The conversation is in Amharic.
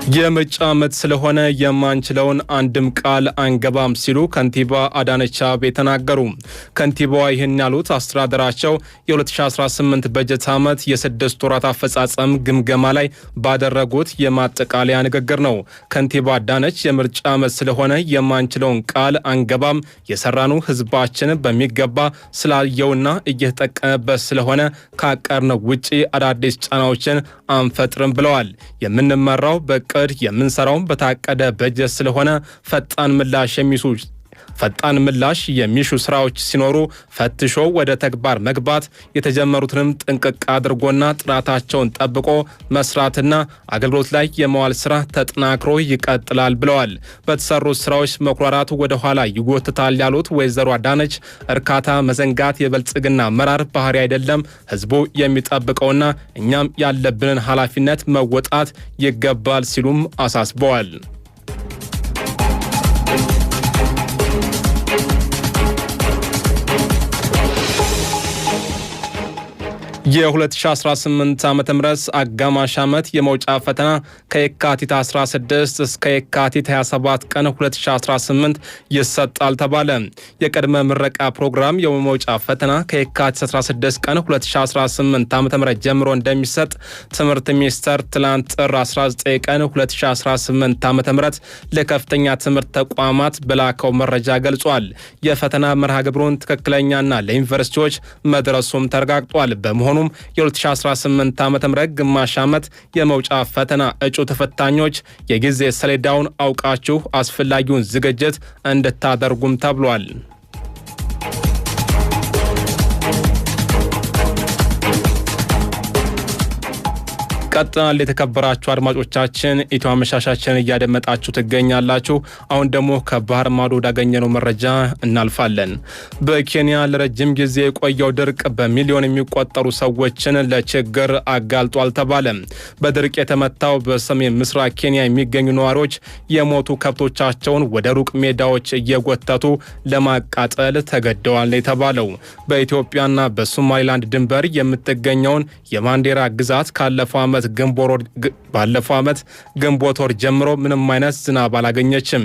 የምርጫ ዓመት ስለሆነ የማንችለውን አንድም ቃል አንገባም ሲሉ ከንቲባ አዳነች አቤቤ ተናገሩ። ከንቲባዋ ይህን ያሉት አስተዳደራቸው የ2018 በጀት ዓመት የ6 ወራት አፈጻጸም ግምገማ ላይ ባደረጉት የማጠቃለያ ንግግር ነው። ከንቲባ አዳነች የምርጫ ዓመት ስለሆነ የማንችለውን ቃል አንገባም፣ የሰራኑ ህዝባችን በሚገባ ስላየውና እየተጠቀመበት ስለሆነ ካቀርነው ውጪ አዳዲስ ጫናዎችን አንፈጥርም ብለዋል። የምንመራው በቅድ የምንሰራው በታቀደ በጀት ስለሆነ ፈጣን ምላሽ የሚሹ ስራዎች ሲኖሩ ፈትሾ ወደ ተግባር መግባት የተጀመሩትንም ጥንቅቅ አድርጎና ጥራታቸውን ጠብቆ መስራትና አገልግሎት ላይ የመዋል ስራ ተጠናክሮ ይቀጥላል ብለዋል። በተሰሩት ስራዎች መኩራራቱ ወደ ኋላ ይጎትታል ያሉት ወይዘሮ አዳነች እርካታ መዘንጋት የብልጽግና አመራር ባህሪ አይደለም፣ ህዝቡ የሚጠብቀውና እኛም ያለብንን ኃላፊነት መወጣት ይገባል ሲሉም አሳስበዋል። የ2018 ዓመተ ምህረት አጋማሽ ዓመት የመውጫ ፈተና ከየካቲት 16 እስከ የካቲት 27 ቀን 2018 ይሰጣል ተባለ። የቅድመ ምረቃ ፕሮግራም የመውጫ ፈተና ከየካቲት 16 ቀን 2018 ዓመተ ምህረት ጀምሮ እንደሚሰጥ ትምህርት ሚኒስቴር ትላንት ጥር 19 ቀን 2018 ዓመተ ምህረት ለከፍተኛ ትምህርት ተቋማት በላከው መረጃ ገልጿል። የፈተና መርሃ ግብሩን ትክክለኛና ለዩኒቨርሲቲዎች መድረሱም ተረጋግጧል። በመሆኑ የ2018 ዓ.ም ግማሽ ዓመት የመውጫ ፈተና እጩ ተፈታኞች የጊዜ ሰሌዳውን አውቃችሁ አስፈላጊውን ዝግጅት እንድታደርጉም ተብሏል። ቀጥናል። የተከበራችሁ አድማጮቻችን ኢትዮ አመሻሻችን እያደመጣችሁ ትገኛላችሁ። አሁን ደግሞ ከባህር ማዶ ወዳገኘነው መረጃ እናልፋለን። በኬንያ ለረጅም ጊዜ የቆየው ድርቅ በሚሊዮን የሚቆጠሩ ሰዎችን ለችግር አጋልጧል ተባለ። በድርቅ የተመታው በሰሜን ምስራቅ ኬንያ የሚገኙ ነዋሪዎች የሞቱ ከብቶቻቸውን ወደ ሩቅ ሜዳዎች እየጎተቱ ለማቃጠል ተገደዋል የተባለው በኢትዮጵያና በሶማሊላንድ ድንበር የምትገኘውን የማንዴራ ግዛት ባለፈው ዓመት ግንቦት ወር ጀምሮ ምንም አይነት ዝናብ አላገኘችም።